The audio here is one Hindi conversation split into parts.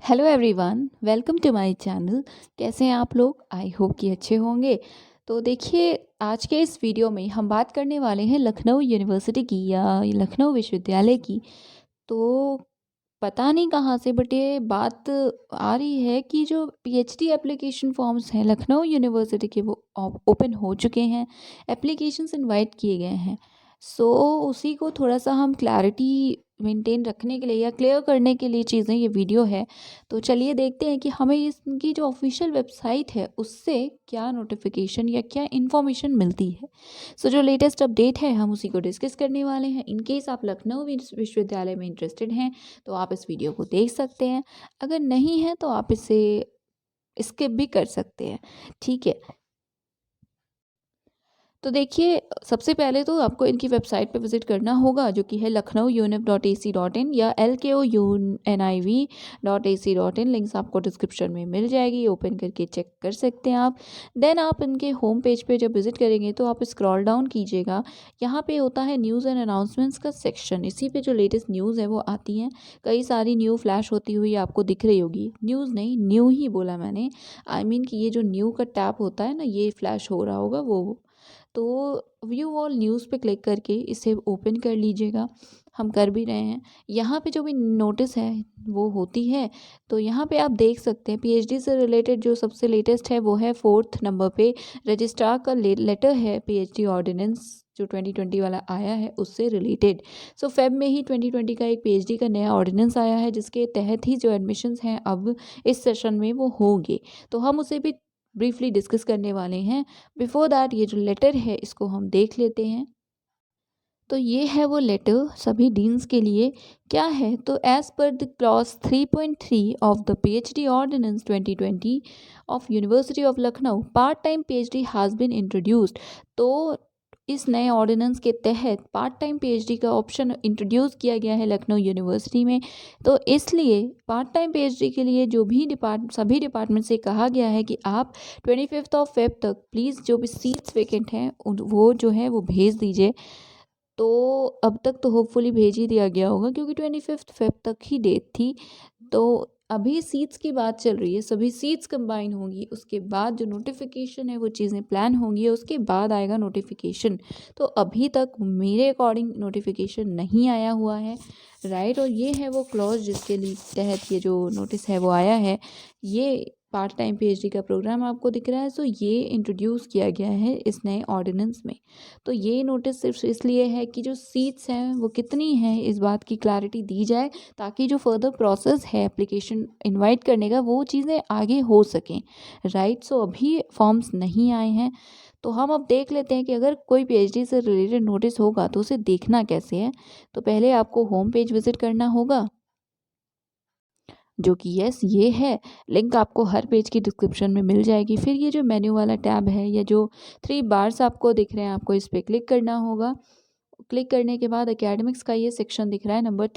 Hello everyone, welcome to my channel. कैसे हैं आप लोग? आई होप कि अच्छे होंगे। तो देखिए, आज के इस वीडियो में हम बात करने वाले हैं लखनऊ यूनिवर्सिटी की या लखनऊ विश्वविद्यालय की। तो पता नहीं कहाँ से बट ये बात आ रही है कि जो पीएचडी एप्लीकेशन फॉर्म्स हैं लखनऊ यूनिवर्सिटी के वो ओपन हो चुके हैं। एप्लीकेशंस इनवाइट किए गए हैं। सो उसी को थोड़ा सा हम क्लैरिटी मेंटेन रखने के लिए या क्लियर करने के लिए चीज़ें ये वीडियो है। तो चलिए देखते हैं कि हमें इसकी जो ऑफिशियल वेबसाइट है उससे क्या नोटिफिकेशन या क्या इन्फॉर्मेशन मिलती है। सो जो लेटेस्ट अपडेट है हम उसी को डिस्कस करने वाले हैं। इन केस आप लखनऊ विश्वविद्यालय में इंटरेस्टेड हैं तो आप इस वीडियो को देख सकते हैं। अगर नहीं है तो आप इसे स्किप भी कर सकते हैं। ठीक है। तो देखिए, सबसे पहले तो आपको इनकी वेबसाइट पे विज़िट करना होगा जो कि है lucknowunip.ac.in या lkunniv.ac.in। लिंक्स आपको डिस्क्रिप्शन में मिल जाएगी, ओपन करके चेक कर सकते हैं आप। देन आप इनके होम पेज पे जब विज़िट करेंगे तो आप स्क्रॉल डाउन कीजिएगा। यहाँ पे होता है न्यूज़ एंड अनाउंसमेंट्स का सेक्शन। इसी पे जो लेटेस्ट न्यूज़ है वो आती हैं। कई सारी न्यू फ्लैश होती हुई आपको दिख रही होगी। न्यूज़ नहीं, न्यू ही बोला मैंने। आई मीन कि ये जो न्यू का टैब होता है ना, ये फ्लैश हो रहा होगा वो। तो व्यू ऑल न्यूज़ पे क्लिक करके इसे ओपन कर लीजिएगा। हम कर भी रहे हैं। यहाँ पे जो भी नोटिस है वो होती है। तो यहाँ पे आप देख सकते हैं पीएचडी से रिलेटेड जो सबसे लेटेस्ट है वो है 4th नंबर पे। रजिस्ट्रार का लेटर है पीएचडी ऑर्डिनेंस जो 2020 वाला आया है उससे रिलेटेड। सो फेब में ही 2020 का एक पीएचडी का नया ऑर्डिनेंस आया है जिसके तहत ही जो एडमिशन्स हैं अब इस सेशन में वो होंगे। तो हम उसे भी ब्रीफली डिस्कस करने वाले हैं। बिफोर दैट ये जो लेटर है इसको हम देख लेते हैं। तो ये है वो लेटर सभी डीन्स के लिए। क्या है तो as per the clause 3.3 of the PhD ordinance 2020 of university of Lucknow part time PhD has been introduced. तो इस नए ऑर्डिनेंस के तहत पार्ट टाइम पीएचडी का ऑप्शन इंट्रोड्यूस किया गया है लखनऊ यूनिवर्सिटी में। तो इसलिए पार्ट टाइम पीएचडी के लिए जो भी सभी डिपार्टमेंट से कहा गया है कि आप 25 ऑफ फेब तक प्लीज़ जो भी सीट्स वेकेंट हैं वो जो है वो भेज दीजिए। तो अब तक तो होपफुली भेज ही दिया गया होगा क्योंकि 25 फेब तक ही डेट थी। तो अभी सीट्स की बात चल रही है, सभी सीट्स कंबाइन होंगी उसके बाद जो नोटिफिकेशन है वो चीज़ें प्लान होंगी उसके बाद आएगा नोटिफिकेशन। तो अभी तक मेरे अकॉर्डिंग नोटिफिकेशन नहीं आया हुआ है, राइट। और ये है वो क्लॉज जिसके लिए तहत ये जो नोटिस है वो आया है। ये पार्ट टाइम पीएचडी का प्रोग्राम आपको दिख रहा है। सो ये इंट्रोड्यूस किया गया है इस नए ऑर्डिनेंस में। तो ये नोटिस सिर्फ इसलिए है कि जो सीट्स हैं वो कितनी हैं इस बात की क्लैरिटी दी जाए ताकि जो फर्दर प्रोसेस है एप्लीकेशन इनवाइट करने का वो चीज़ें आगे हो सकें, राइट। सो अभी फॉर्म्स नहीं आए हैं। तो हम अब देख लेते हैं कि अगर कोई पीएचडी से रिलेटेड नोटिस होगा तो उसे देखना कैसे है। तो पहले आपको होम पेज विजिट करना होगा जो कि यस ये है। लिंक आपको हर पेज की डिस्क्रिप्शन में मिल जाएगी। फिर ये जो मेन्यू वाला टैब है या जो 3 बार्स आपको दिख रहे हैं आपको इस पर क्लिक करना होगा। क्लिक करने के बाद एकेडमिक्स का ये सेक्शन दिख रहा है नंबर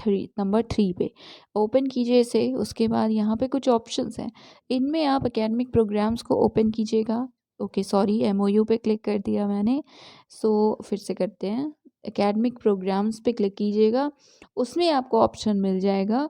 3 पे। ओपन कीजिए इसे। उसके बाद यहाँ पे कुछ ऑप्शंस हैं। इनमें आप एकेडमिक प्रोग्राम्स को ओपन कीजिएगा। ओके सॉरी, एमओयू पे क्लिक कर दिया मैंने। सो फिर से करते हैं। एकेडमिक प्रोग्राम्स पे क्लिक कीजिएगा। उसमें आपको ऑप्शन मिल जाएगा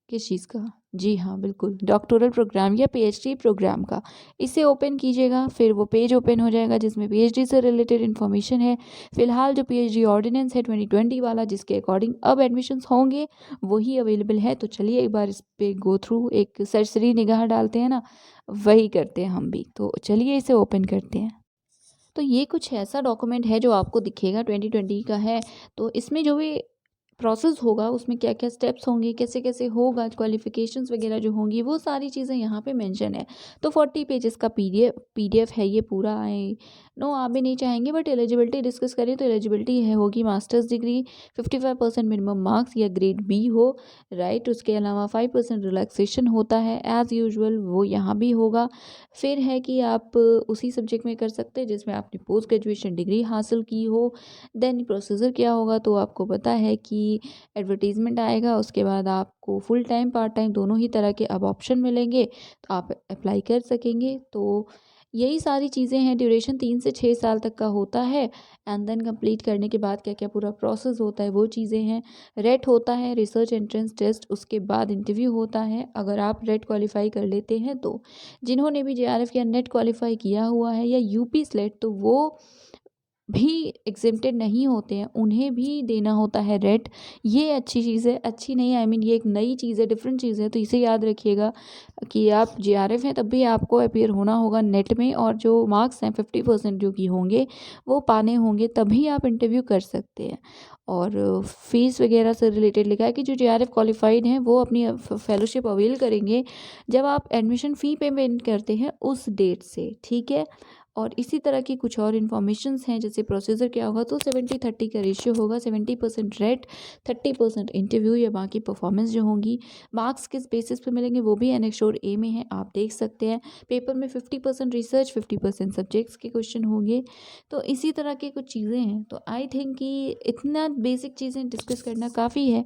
किस चीज़ का? जी हाँ, बिल्कुल डॉक्टोरल प्रोग्राम या पीएचडी प्रोग्राम का। इसे ओपन कीजिएगा। फिर वो पेज ओपन हो जाएगा जिसमें पीएचडी से रिलेटेड इन्फॉर्मेशन है। फिलहाल जो पीएचडी ऑर्डिनेंस है 2020 वाला जिसके अकॉर्डिंग अब एडमिशन्स होंगे वही अवेलेबल है। तो चलिए एक बार इस पे गो थ्रू एक सरसरी निगाह डालते हैं ना, वही करते हैं हम भी। तो चलिए इसे ओपन करते हैं। तो ये कुछ ऐसा डॉक्यूमेंट है जो आपको दिखेगा 2020 का है। तो इसमें जो भी प्रोसेस होगा उसमें क्या क्या स्टेप्स होंगे, कैसे कैसे होगा, क्वालिफिकेशंस वगैरह जो होंगी वो सारी चीज़ें यहाँ पे मेंशन है। तो 40 पेजेस का पीडीएफ है ये पूरा। आए नो आप भी नहीं चाहेंगे बट एलिजिबिलिटी डिस्कस करें तो एलिजिबिलिटी है होगी मास्टर्स डिग्री, 55% मिनिमम मार्क्स या ग्रेड बी हो, राइट। उसके अलावा 5% रिलैक्सेशन होता है एज़ यूजुअल, वो यहाँ भी होगा। फिर है कि आप उसी सब्जेक्ट में कर सकते हैं जिसमें आपने पोस्ट ग्रेजुएशन डिग्री हासिल की हो। देन प्रोसीजर क्या होगा तो आपको पता है कि एडवर्टीज़मेंट आएगा। उसके बाद आपको फुल टाइम पार्ट टाइम दोनों ही तरह के अब ऑप्शन मिलेंगे तो आप अप्लाई कर सकेंगे। तो यही सारी चीज़ें हैं। ड्यूरेशन 3 से 6 साल तक का होता है एंड देन कंप्लीट करने के बाद क्या क्या पूरा प्रोसेस होता है वो चीज़ें हैं। रेट होता है रिसर्च एंट्रेंस टेस्ट, उसके बाद इंटरव्यू होता है अगर आप रेट क्वालिफाई कर लेते हैं तो। जिन्होंने भी जेआरएफ या नेट क्वालिफाई किया हुआ है या यूपी स्लेट तो वो भी एग्जेम्प्टेड नहीं होते हैं, उन्हें भी देना होता है रेट। ये अच्छी चीज़ है, अच्छी नहीं आई मीन ये एक नई चीज़ है, डिफरेंट चीज़ है, तो इसे याद रखिएगा कि आप जेआरएफ हैं तब भी आपको अपीयर होना होगा नेट में, और जो मार्क्स हैं 50% जो कि होंगे वो पाने होंगे तभी आप इंटरव्यू कर सकते हैं। और फीस वगैरह से रिलेटेड लिखा है कि जो जेआरएफ क्वालिफाइड हैं वो अपनी फेलोशिप अवेल करेंगे जब आप एडमिशन फ़ी पेमेंट करते हैं उस डेट से, ठीक है। और इसी तरह की कुछ और इन्फॉर्मेशंस हैं, जैसे प्रोसीजर क्या होगा तो 70-30 का रेशियो होगा। 70% रेट, 30% इंटरव्यू या बाकी परफॉर्मेंस जो होंगी। मार्क्स किस बेसिस पे मिलेंगे वो भी एनेक्सोर ए में है, आप देख सकते हैं। पेपर में 50% रिसर्च, 50% सब्जेक्ट्स के क्वेश्चन होंगे। तो इसी तरह की कुछ चीज़ें हैं। तो आई थिंक कि इतना बेसिक चीज़ें डिस्कस करना काफ़ी है।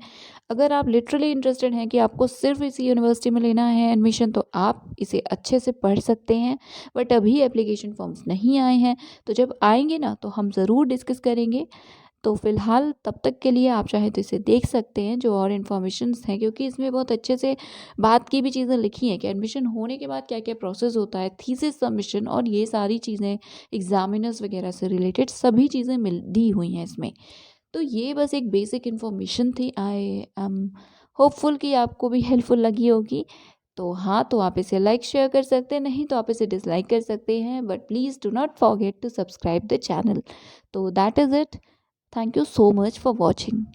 अगर आप लिटरली इंटरेस्टेड हैं कि आपको सिर्फ इसी यूनिवर्सिटी में लेना है एडमिशन, तो आप इसे अच्छे से पढ़ सकते हैं। बट अभी एप्लीकेशन फॉर्म्स नहीं आए हैं, तो जब आएंगे ना तो हम ज़रूर डिस्कस करेंगे। तो फिलहाल तब तक के लिए आप चाहें तो इसे देख सकते हैं जो और इन्फॉर्मेशंस हैं, क्योंकि इसमें बहुत अच्छे से बात की भी चीज़ें लिखी हैं कि एडमिशन होने के बाद क्या क्या प्रोसेस होता है, थीसिस सबमिशन और ये सारी चीज़ें, एग्जामिनर्स वगैरह से रिलेटेड सभी चीज़ें मिल दी हुई हैं इसमें। तो ये बस एक बेसिक इन्फॉर्मेशन थी। आई एम होपफुल कि आपको भी हेल्पफुल लगी होगी। तो हाँ, तो आप इसे लाइक शेयर कर सकते हैं, नहीं तो आप इसे डिसलाइक कर सकते हैं, but please do not forget to subscribe the channel. तो that is it. Thank you so much for watching.